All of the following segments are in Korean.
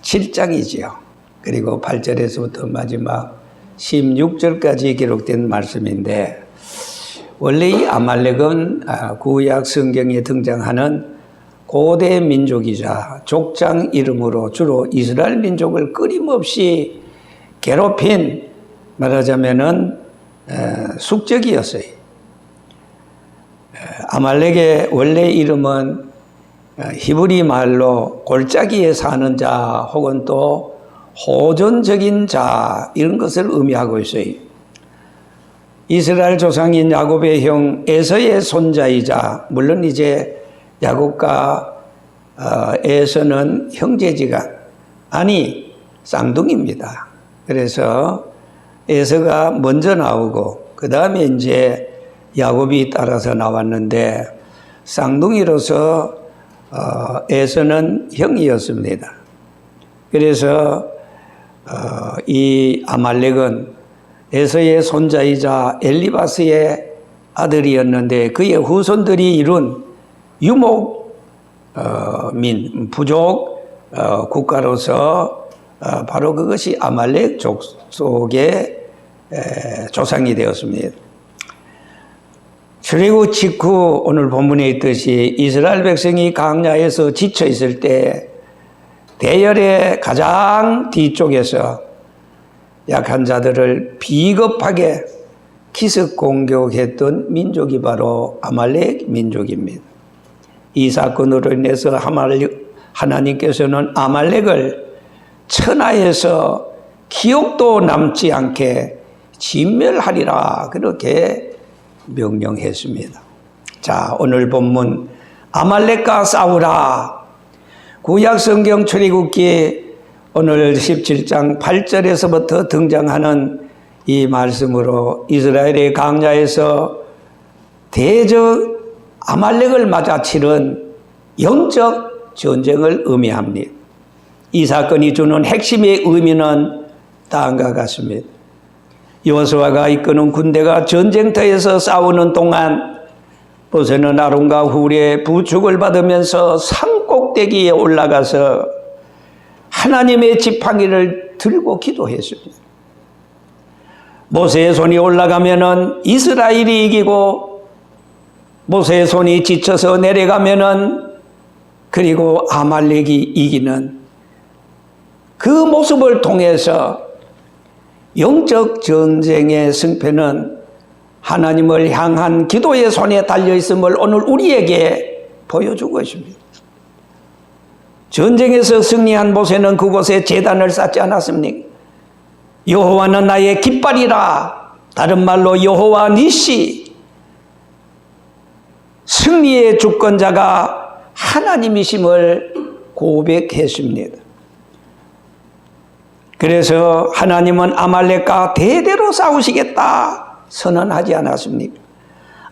7장이지요. 그리고 8절에서부터 마지막 16절까지 기록된 말씀인데, 원래 이 아말렉은 구약 성경에 등장하는 고대 민족이자 족장 이름으로 주로 이스라엘 민족을 끊임없이 괴롭힌, 말하자면은 숙적이었어요. 아말렉의 원래 이름은 히브리 말로 골짜기에 사는 자 혹은 또 호전적인 자, 이런 것을 의미하고 있어요. 이스라엘 조상인 야곱의 형 에서의 손자이자, 물론 이제 야곱과 에서는 형제지간, 아니 쌍둥이입니다. 그래서 에서가 먼저 나오고 그 다음에 이제 야곱이 따라서 나왔는데, 쌍둥이로서 에서는 형이었습니다. 그래서 이 아말렉은 에서의 손자이자 엘리바스의 아들이었는데, 그의 후손들이 이룬 유목 부족 국가로서 바로 그것이 아말렉 족속의 조상이 되었습니다. 출애굽 직후 오늘 본문에 있듯이 이스라엘 백성이 광야에서 지쳐 있을 때 대열의 가장 뒤쪽에서 약한 자들을 비겁하게 기습 공격했던 민족이 바로 아말렉 민족입니다. 이 사건으로 인해서 하나님께서는 아말렉을 천하에서 기억도 남지 않게 진멸하리라, 그렇게 명령했습니다. 자, 오늘 본문 아말렉과 싸우라. 구약 성경 출애굽기 오늘 17장 8절에서부터 등장하는 이 말씀으로 이스라엘의 광야에서 대적 아말렉을 맞아 치른 영적 전쟁을 의미합니다. 이 사건이 주는 핵심의 의미는 다음과 같습니다. 여호수아가 이끄는 군대가 전쟁터에서 싸우는 동안 모세는 아론과 훌의 부축을 받으면서 산 꼭대기에 올라가서 하나님의 지팡이를 들고 기도했습니다. 모세의 손이 올라가면은 이스라엘이 이기고, 모세의 손이 지쳐서 내려가면은 그리고 아말렉이 이기는 그 모습을 통해서 영적 전쟁의 승패는 하나님을 향한 기도의 손에 달려있음을 오늘 우리에게 보여주고 있습니다. 전쟁에서 승리한 모세는 그곳에 제단을 쌓지 않았습니까? 여호와는 나의 깃발이라, 다른 말로 여호와 니시, 승리의 주권자가 하나님이심을 고백했습니다. 그래서 하나님은 아말렉과 대대로 싸우시겠다 선언하지 않았습니까?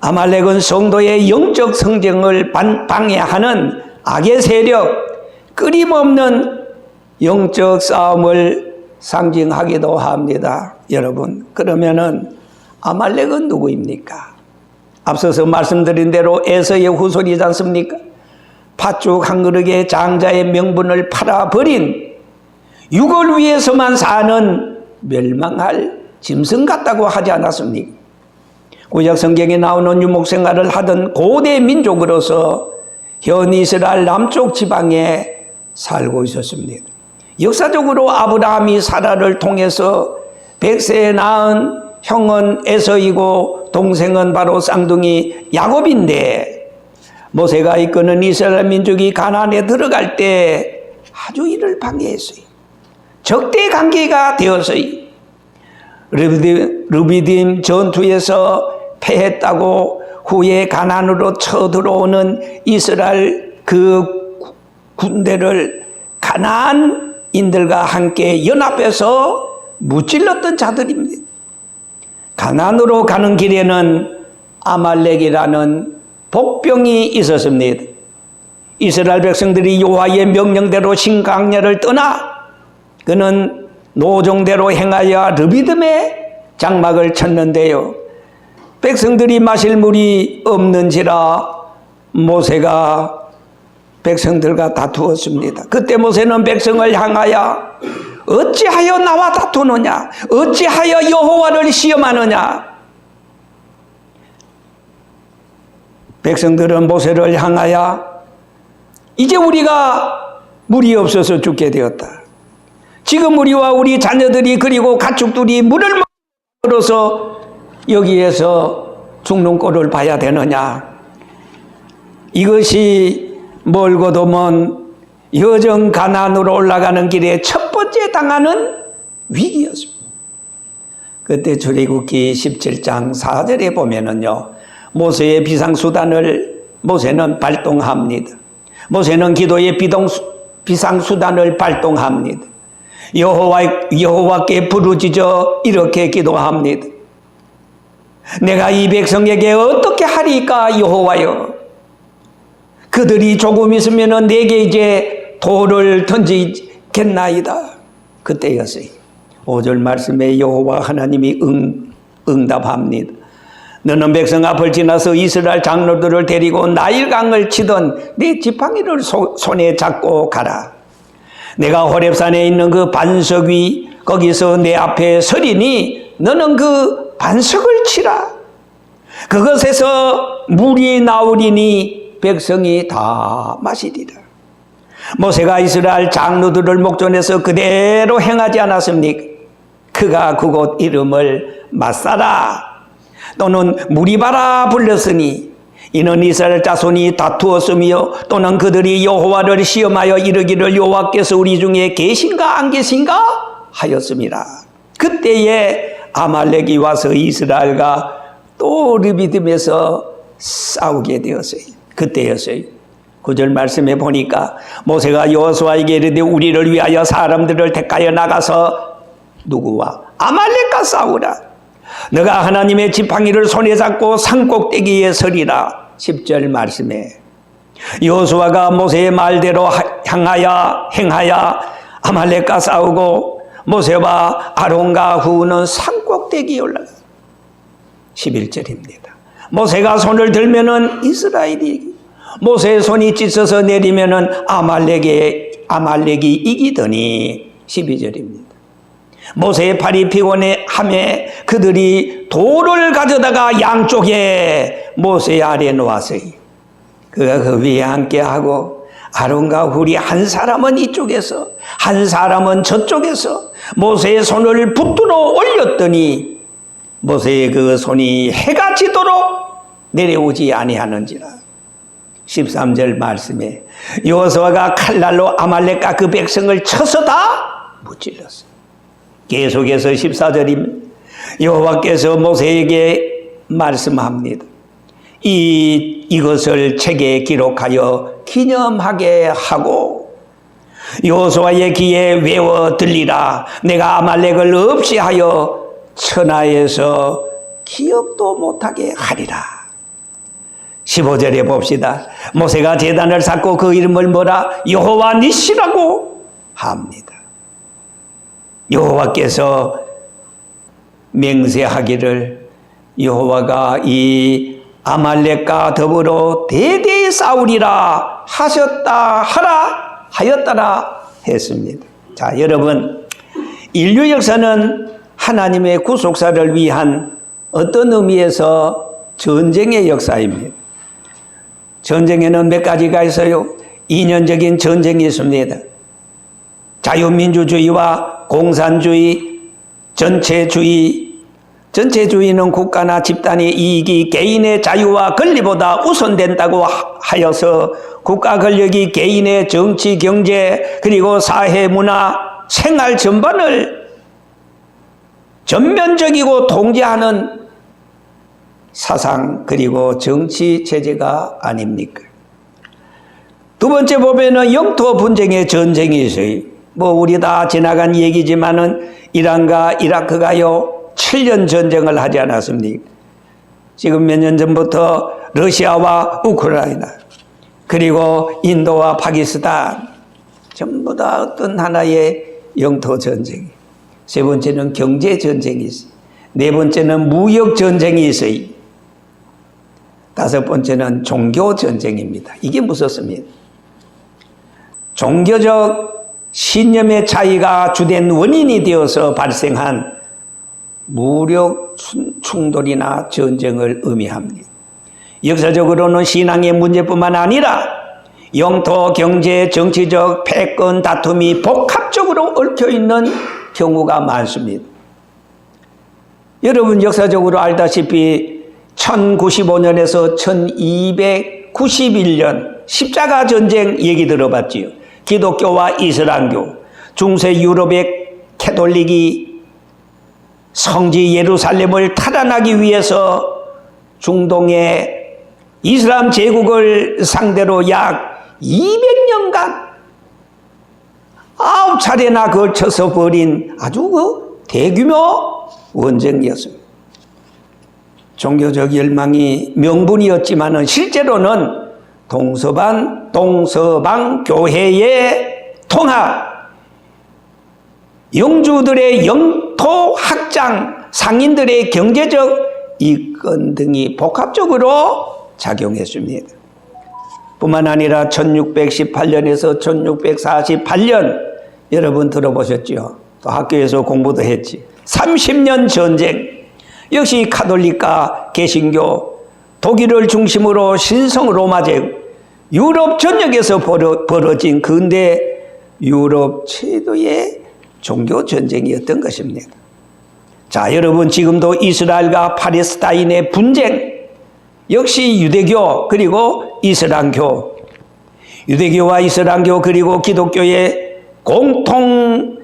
아말렉은 성도의 영적 성장을 방해하는 악의 세력, 끊임없는 영적 싸움을 상징하기도 합니다. 여러분, 그러면은 아말렉은 누구입니까? 앞서서 말씀드린 대로 에서의 후손이지 않습니까? 팥죽 한 그릇의 장자의 명분을 팔아버린, 육을 위해서만 사는 멸망할 짐승 같다고 하지 않았습니까? 구약 성경에 나오는 유목 생활을 하던 고대 민족으로서 현 이스라엘 남쪽 지방에 살고 있었습니다. 역사적으로 아브라함이 사라를 통해서 백세에 낳은 형은 에서이고 동생은 바로 쌍둥이 야곱인데, 모세가 이끄는 이스라엘 민족이 가나안에 들어갈 때 아주 이를 방해했어요. 적대 관계가 되었어요. 르비딤 전투에서 패했다고 후에 가나안으로 쳐들어오는 이스라엘 그 군대를 가나안인들과 함께 연합해서 무찔렀던 자들입니다. 가나안으로 가는 길에는 아말렉이라는 복병이 있었습니다. 이스라엘 백성들이 여호와의 명령대로 신광야를 떠나 그는 노종대로 행하여 르비딤의 장막을 쳤는데요, 백성들이 마실 물이 없는지라 모세가 백성들과 다투었습니다. 그때 모세는 백성을 향하여 어찌하여 나와 다투느냐? 어찌하여 여호와를 시험하느냐? 백성들은 모세를 향하여 이제 우리가 물이 없어서 죽게 되었다. 지금 우리와 우리 자녀들이 그리고 가축들이 물을 먹어서 여기에서 죽는 꼴을 봐야 되느냐? 이것이 멀고도 먼 여정 가나안으로 올라가는 길에 첫 번째 당하는 위기였습니다. 그때 출애굽기 17장 4절에 보면은요, 모세의 비상수단을 모세는 발동합니다. 모세는 기도의 비상수단을 발동합니다. 여호와께 부르짖어 이렇게 기도합니다. 내가 이 백성에게 어떻게 하리까 여호와여? 그들이 조금 있으면 내게 이제 돌을 던지겠나이다. 그때였어요. 5절 말씀에 여호와 하나님이 응답합니다. 너는 백성 앞을 지나서 이스라엘 장로들을 데리고 나일강을 치던 네 지팡이를 손에 잡고 가라. 내가 호렙산에 있는 그 반석 위 거기서 내 앞에 서리니 너는 그 반석을 치라. 그것에서 물이 나오리니 백성이 다 마시리라. 모세가 이스라엘 장로들을 목전에서 그대로 행하지 않았습니까? 그가 그곳 이름을 마사라 또는 무리바라 불렀으니 이는 이스라엘 자손이 다투었으며 또는 그들이 여호와를 시험하여 이르기를 여호와께서 우리 중에 계신가 안 계신가 하였습니다. 그때에 아말렉이 와서 이스라엘과 또 르비딤에서 싸우게 되었어요. 그때였어요. 9절 말씀에 보니까 모세가 여호수아에게 이르되 우리를 위하여 사람들을 택하여 나가서 누구와 아말렉과 싸우라. 너가 하나님의 지팡이를 손에 잡고 산꼭대기에 서리라. 10절 말씀에 여호수아가 모세의 말대로 행하여 아말렉과 싸우고 모세와 아론과 후는 산꼭대기에 올라가. 11절입니다. 모세가 손을 들면은 이스라엘이, 모세의 손이 찢어서 내리면은 아말렉이 이기더니. 12절입니다. 모세의 팔이 피곤해함에 그들이 돌을 가져다가 양쪽에 모세 아래 놓았어요. 그가 그 위에 함께하고 아론과 훌이 한 사람은 이쪽에서 한 사람은 저쪽에서 모세의 손을 붙들어 올렸더니 모세의 그 손이 해가 지도록 내려오지 아니하는지라. 13절 말씀에 여호수아가 칼날로 아말렉과 그 백성을 쳐서 다 무찔렀어요. 계속해서 14절입니다. 여호와께서 모세에게 말씀합니다. 이것을 책에 기록하여 기념하게 하고 여호수아의 귀에 외워 들리라. 내가 아말렉을 없이 하여 천하에서 기억도 못하게 하리라. 15절에 봅시다. 모세가 제단을 쌓고 그 이름을 뭐라? 여호와 니시라고 합니다. 여호와께서 맹세하기를 여호와가 이 아말렉과 더불어 대대히 싸우리라 하였다라 했습니다. 자, 여러분, 인류 역사는 하나님의 구속사를 위한 어떤 의미에서 전쟁의 역사입니다. 전쟁에는 몇 가지가 있어요. 이념적인 전쟁이 있습니다. 자유민주주의와 공산주의, 전체주의는 국가나 집단의 이익이 개인의 자유와 권리보다 우선된다고 하여서 국가 권력이 개인의 정치, 경제, 그리고 사회, 문화, 생활 전반을 전면적이고 통제하는 사상 그리고 정치 체제가 아닙니까? 두 번째 보면은 영토 분쟁의 전쟁이 있어요. 우리 다 지나간 얘기지만은 이란과 이라크가요 7년 전쟁을 하지 않았습니까? 지금 몇 년 전부터 러시아와 우크라이나 그리고 인도와 파키스탄 전부 다 어떤 하나의 영토 전쟁이. 세 번째는 경제 전쟁이 있어요. 네 번째는 무역 전쟁이 있어요. 다섯 번째는 종교 전쟁입니다. 이게 무섭습니다. 종교적 신념의 차이가 주된 원인이 되어서 발생한 무력 충돌이나 전쟁을 의미합니다. 역사적으로는 신앙의 문제뿐만 아니라 영토, 경제, 정치적, 패권, 다툼이 복합적으로 얽혀있는 경우가 많습니다. 여러분 역사적으로 알다시피 1095년에서 1291년 십자가 전쟁 얘기 들어봤지요. 기독교와 이슬람교, 중세 유럽의 캐톨릭이 성지 예루살렘을 탈환하기 위해서 중동의 이슬람 제국을 상대로 약 200년간 9차례나 걸쳐서 벌인 아주 대규모 원쟁이었습니다. 종교적 열망이 명분이었지만 실제로는 동서방 교회의 통합, 영주들의 영토 확장, 상인들의 경제적 이권 등이 복합적으로 작용했습니다. 뿐만 아니라 1618년에서 1648년 여러분 들어보셨죠? 또 학교에서 공부도 했지. 30년 전쟁, 역시 가톨릭과 개신교, 독일을 중심으로 신성 로마 제국, 유럽 전역에서 벌어진 근대 유럽 최초의 종교 전쟁이었던 것입니다. 자, 여러분 지금도 이스라엘과 팔레스타인의 분쟁, 역시 유대교 그리고 이슬람교, 유대교와 이슬람교 그리고 기독교의 공통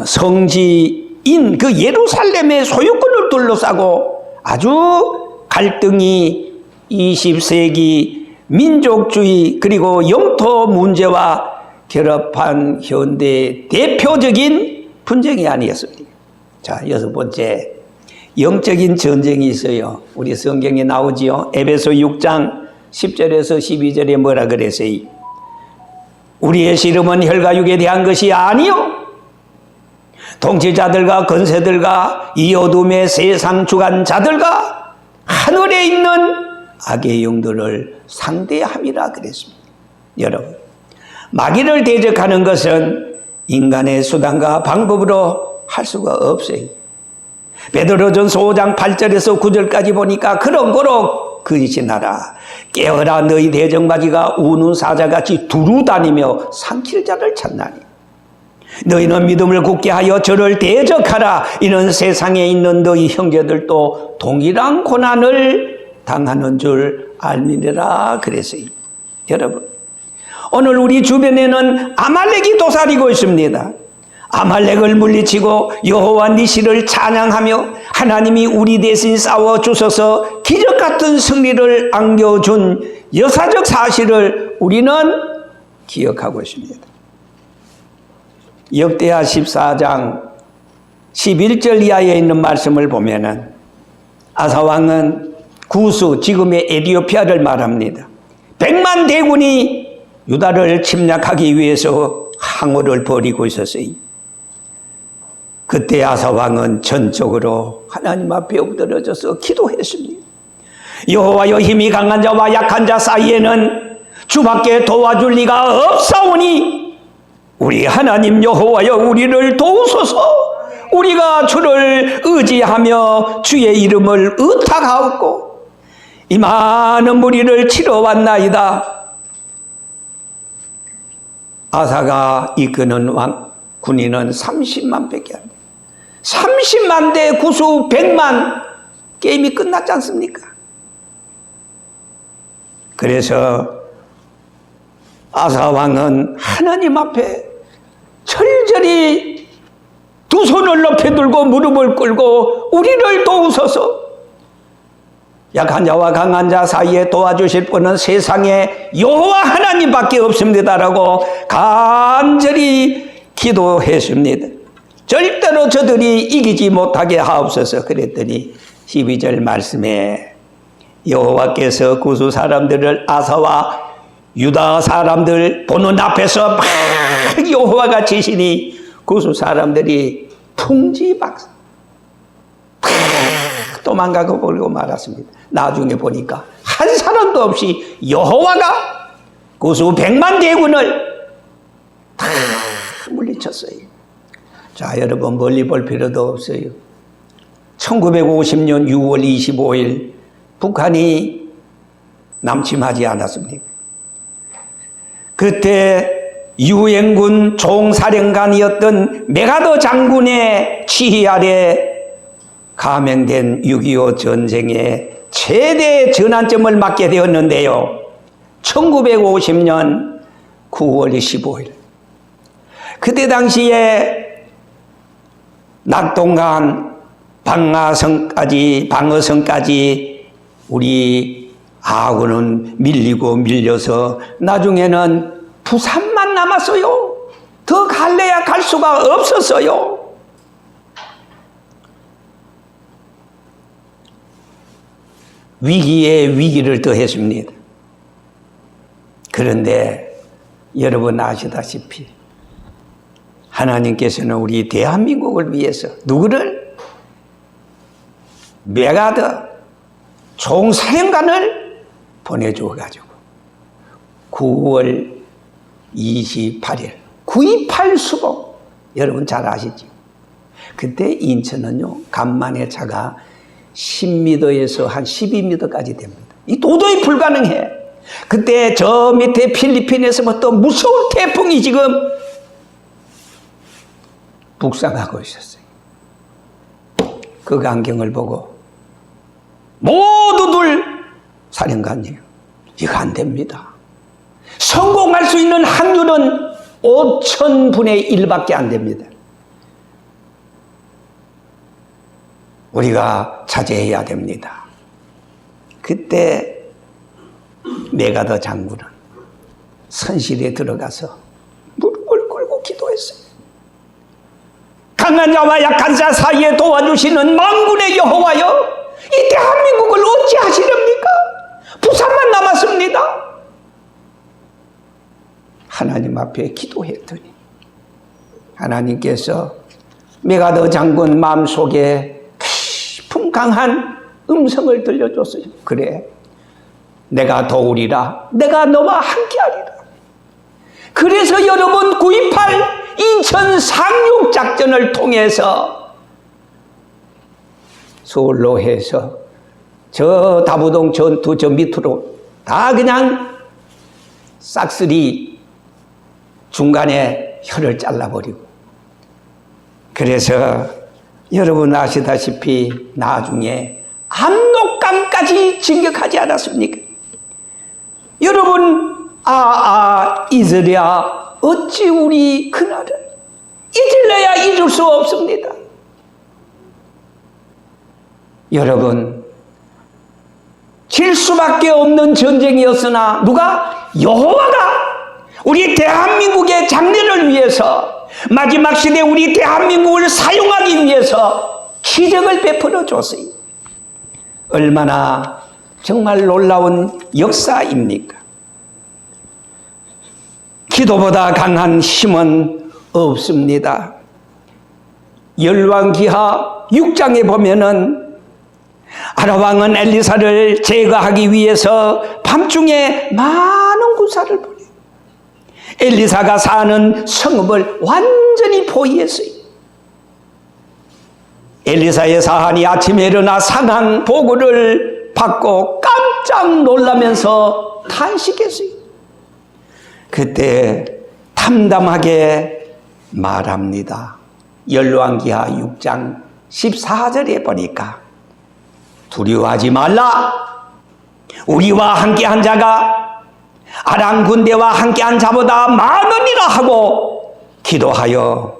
성지인 그 예루살렘의 소유권을 둘러싸고 아주 갈등이 20세기 민족주의 그리고 영토 문제와 결합한 현대의 대표적인 분쟁이 아니었습니까? 자, 여섯 번째, 영적인 전쟁이 있어요. 우리 성경에 나오지요. 에베소 6장 10절에서 12절에 뭐라 그랬어요? 우리의 씨름은 혈과 육에 대한 것이 아니요 통치자들과 권세들과 이 어둠의 세상 주관자들과 하늘에 있는 악의 영들을 상대함이라 그랬습니다. 여러분, 마귀를 대적하는 것은 인간의 수단과 방법으로 할 수가 없어요. 베드로전서 5장 8절에서 9절까지 보니까 그런 거로 근신하라. 깨어라, 너희 대적마귀가 우는 사자같이 두루다니며 삼킬 자를 찾나니. 너희는 믿음을 굳게 하여 저를 대적하라. 이는 세상에 있는 너희 형제들도 동일한 고난을 당하는 줄 알미니라 그랬어요. 여러분, 오늘 우리 주변에는 아말렉이 도사리고 있습니다. 아말렉을 물리치고 여호와 니시를 찬양하며 하나님이 우리 대신 싸워주셔서 기적같은 승리를 안겨준 역사적 사실을 우리는 기억하고 있습니다. 역대하 14장 11절 이하에 있는 말씀을 보면은 아사왕은 구스, 지금의 에티오피아를 말합니다. 100만 대군이 유다를 침략하기 위해서 항우를 벌이고 있었어요. 그때 아사왕은 전적으로 하나님 앞에 엎드려져서 기도했습니다. 여호와여, 힘이 강한 자와 약한 자 사이에는 주밖에 도와줄 리가 없사오니 우리 하나님 여호와여, 우리를 도우소서. 우리가 주를 의지하며 주의 이름을 의탁하옵고 이 많은 무리를 치러 왔나이다. 아사가 이끄는 군인은 30만 밖에 안 돼요. 30만 대 구수 100만, 게임이 끝났지 않습니까? 그래서 아사 왕은 하나님 앞에 철저히 두 손을 높이 들고 무릎을 꿇고 우리를 도우소서. 약한 자와 강한 자 사이에 도와주실 분은 세상에 여호와 하나님밖에 없습니다라고 간절히 기도했습니다. 절대로 저들이 이기지 못하게 하옵소서. 그랬더니 12절 말씀에 여호와께서 구수 사람들을 아사와 유다 사람들 보는 앞에서 막 여호와가 치시니 구수 사람들이 풍지박산 도망가고 버리고 말았습니다. 나중에 보니까 한 사람도 없이 여호와가 구수 100만 대군을 다 물리쳤어요. 자, 여러분 멀리 볼 필요도 없어요. 1950년 6월 25일 북한이 남침하지 않았습니까? 그때 유엔군 총사령관이었던 메가더 장군의 지휘 아래 감행된 6.25 전쟁의 최대 전환점을 맞게 되었는데요. 1950년 9월 15일. 그때 당시에 낙동강 방어성까지 우리 아군은 밀려서 나중에는 부산만 남았어요. 더 갈래야 갈 수가 없었어요. 위기에 위기를 더했습니다. 그런데 여러분 아시다시피 하나님께서는 우리 대한민국을 위해서 누구를? 메가더 총사령관을 보내주어가지고 9월 28일 9.28 수복, 여러분 잘 아시죠? 그때 인천은요 간만에 차가 10m에서 한 12m까지 됩니다. 이 도저히 불가능해. 그때 저 밑에 필리핀에서부터 무서운 태풍이 지금 북상하고 있었어요. 그 광경을 보고 모두들 사령관님, 이거 안 됩니다. 성공할 수 있는 확률은 5,000분의 1밖에 안 됩니다. 우리가 자제해야 됩니다. 그때 메가더 장군은 선실에 들어가서 무릎을 꿇고 기도했어요. 강한 자와 약한 자 사이에 도와주시는 만군의 여호와여, 이 대한민국을 어찌하시렵니까? 부산만 남았습니다. 하나님 앞에 기도했더니 하나님께서 메가더 장군 마음속에 깊은 강한 음성을 들려줬어요. 그래, 내가 도우리라. 내가 너와 함께하리라. 그래서 여러분 9.28 인천 상륙 작전을 통해서 서울로 해서 저 다부동 전투 저 밑으로 다 그냥 싹쓸이 중간에 혀를 잘라버리고, 그래서 여러분 아시다시피 나중에 압록강까지 진격하지 않았습니까? 여러분 잊으랴 어찌 우리 그날을 잊을래야 잊을 수 없습니다. 여러분, 질 수밖에 없는 전쟁이었으나 누가? 여호와가 우리 대한민국의 장래를 위해서, 마지막 시대 우리 대한민국을 사용하기 위해서 기적을 베풀어 줬어요. 얼마나 정말 놀라운 역사입니까? 기도보다 강한 힘은 없습니다. 열왕기하 6장에 보면은 아람왕은 엘리사를 제거하기 위해서 밤중에 많은 군사를 보내 엘리사가 사는 성읍을 완전히 포위했어요. 엘리사의 사한이 아침에 일어나 상황 보고를 받고 깜짝 놀라면서 탄식했어요. 그때 담담하게 말합니다. 열왕기하 6장 14절에 보니까 두려워하지 말라. 우리와 함께한 자가 아람 군대와 함께한 자보다 많으니라 하고 기도하여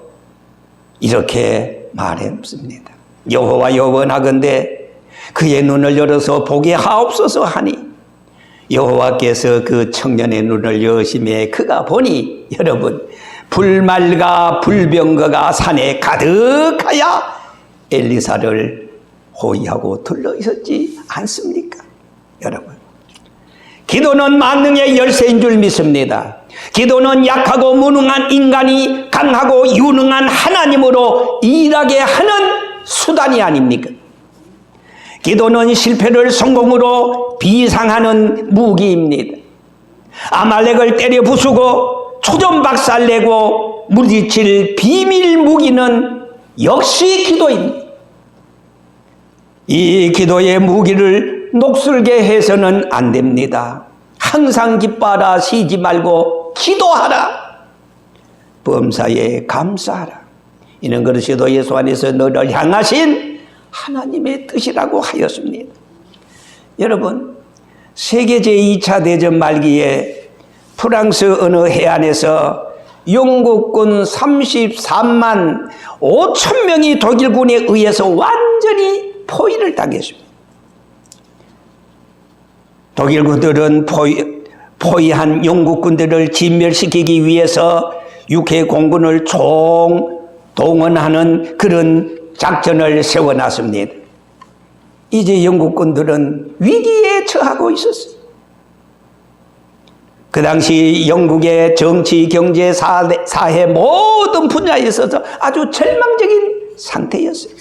이렇게 말했습니다. 여호와여, 원하건대 그의 눈을 열어서 보게 하옵소서 하니 여호와께서 그 청년의 눈을 여심해 그가 보니, 여러분, 불말과 불병거가 산에 가득하여 엘리사를 호위하고 둘러 있었지 않습니까? 여러분, 기도는 만능의 열쇠인 줄 믿습니다. 기도는 약하고 무능한 인간이 강하고 유능한 하나님으로 일하게 하는 수단이 아닙니까? 기도는 실패를 성공으로 비상하는 무기입니다. 아말렉을 때려 부수고 초전박살내고 물리칠 비밀 무기는 역시 기도입니다. 이 기도의 무기를 녹슬게 해서는 안 됩니다. 항상 기뻐하라, 쉬지 말고 기도하라, 범사에 감사하라. 이는 그리스도 예수 안에서 너를 향하신 하나님의 뜻이라고 하였습니다. 여러분, 세계 제2차 대전 말기에 프랑스 어느 해안에서 영국군 33만 5천 명이 독일군에 의해서 완전히 포위를 당했습니다. 독일군들은 포위한 영국군들을 진멸시키기 위해서 육해 공군을 총동원하는 그런 작전을 세워놨습니다. 이제 영국군들은 위기에 처하고 있었어요. 그 당시 영국의 정치, 경제, 사회 모든 분야에 있어서 아주 절망적인 상태였어요.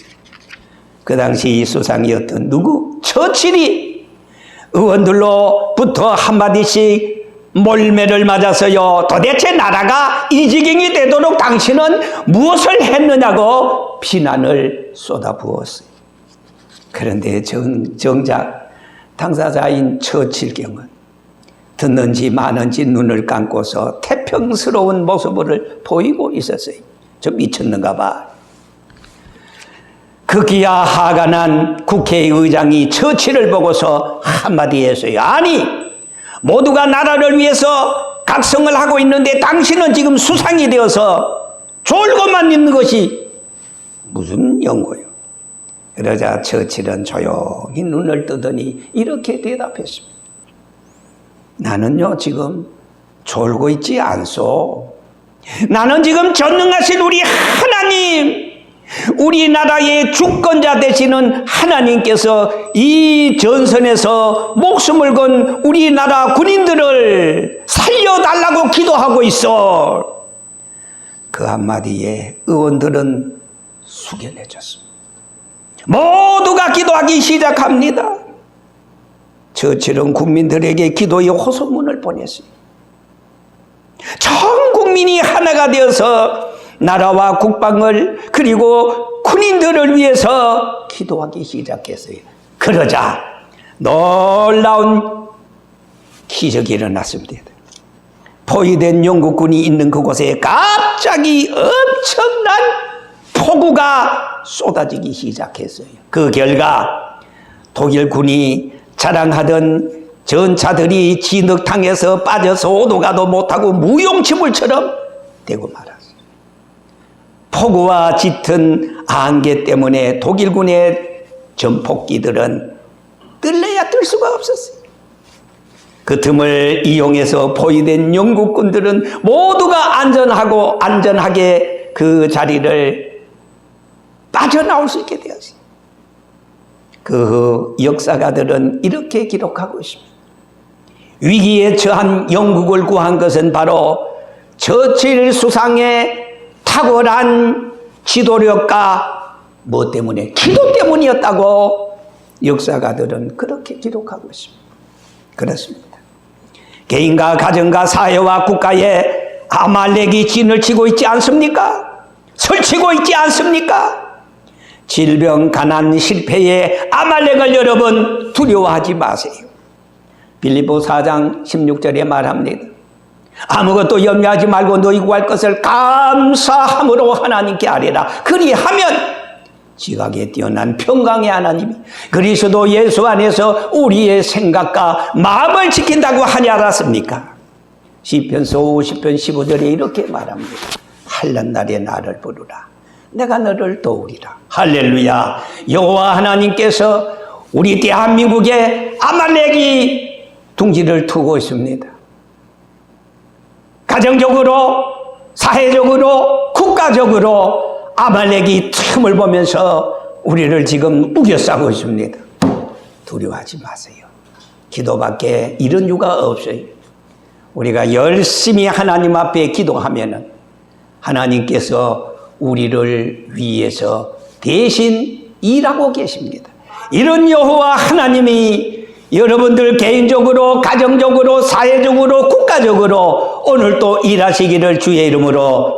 그 당시 수상이었던 누구? 처칠이 의원들로부터 한마디씩 몰매를 맞아서요, 도대체 나라가 이 지경이 되도록 당신은 무엇을 했느냐고 비난을 쏟아부었어요. 그런데 정작 당사자인 처칠경은 듣는지 마는지 눈을 감고서 태평스러운 모습을 보이고 있었어요. 좀 미쳤는가 봐. 극기야 하간한 국회의장이 처칠을 보고서 한마디 했어요. 아니, 모두가 나라를 위해서 각성을 하고 있는데 당신은 지금 수상이 되어서 졸고만 있는 것이 무슨 연고요? 그러자 처칠은 조용히 눈을 뜨더니 이렇게 대답했습니다. 나는요 지금 졸고 있지 않소. 나는 지금 전능하신 우리 하나님, 우리나라의 주권자 되시는 하나님께서 이 전선에서 목숨을 건 우리나라 군인들을 살려달라고 기도하고 있어. 그 한마디에 의원들은 숙연해졌습니다. 모두가 기도하기 시작합니다. 처칠은 국민들에게 기도의 호소문을 보냈습니다. 전 국민이 하나가 되어서 나라와 국방을 그리고 군인들을 위해서 기도하기 시작했어요. 그러자 놀라운 기적이 일어났습니다. 포위된 영국군이 있는 그곳에 갑자기 엄청난 폭우가 쏟아지기 시작했어요. 그 결과 독일군이 자랑하던 전차들이 진흙탕에서 빠져서 오도 가도 못하고 무용지물처럼 되고 말았어요. 폭우와 짙은 안개 때문에 독일군의 전폭기들은 뜰래야 뜰 수가 없었어요. 그 틈을 이용해서 포위된 영국군들은 모두가 안전하게 그 자리를 빠져나올 수 있게 되었어요. 그 역사가들은 이렇게 기록하고 있습니다. 위기에 처한 영국을 구한 것은 바로 처칠 수상의 탁월한 지도력과 뭐 때문에? 기도 때문이었다고 역사가들은 그렇게 기록하고 있습니다. 그렇습니다. 개인과 가정과 사회와 국가에 아말렉이 진을 치고 있지 않습니까? 설치고 있지 않습니까? 질병, 가난, 실패의 아말렉을 여러분 두려워하지 마세요. 빌립보 4장 16절에 말합니다. 아무것도 염려하지 말고 너희 구할 것을 감사함으로 하나님께 아뢰라. 그리하면 지각에 뛰어난 평강의 하나님이 그리스도 예수 안에서 우리의 생각과 마음을 지킨다고 하지 않았습니까? 시편서 50편 15절에 이렇게 말합니다. 환난 날에 나를 부르라. 내가 너를 도우리라. 할렐루야. 여호와 하나님께서 우리 대한민국에 아말렉이 둥지를 트고 있습니다. 가정적으로, 사회적으로, 국가적으로 아말렉이 틈을 보면서 우리를 지금 우겨싸고 있습니다. 두려워하지 마세요. 기도밖에 이런 이유가 없어요. 우리가 열심히 하나님 앞에 기도하면은 하나님께서 우리를 위해서 대신 일하고 계십니다. 이런 여호와 하나님이 여러분들 개인적으로, 가정적으로, 사회적으로, 국가적으로 오늘 또 일하시기를 주의 이름으로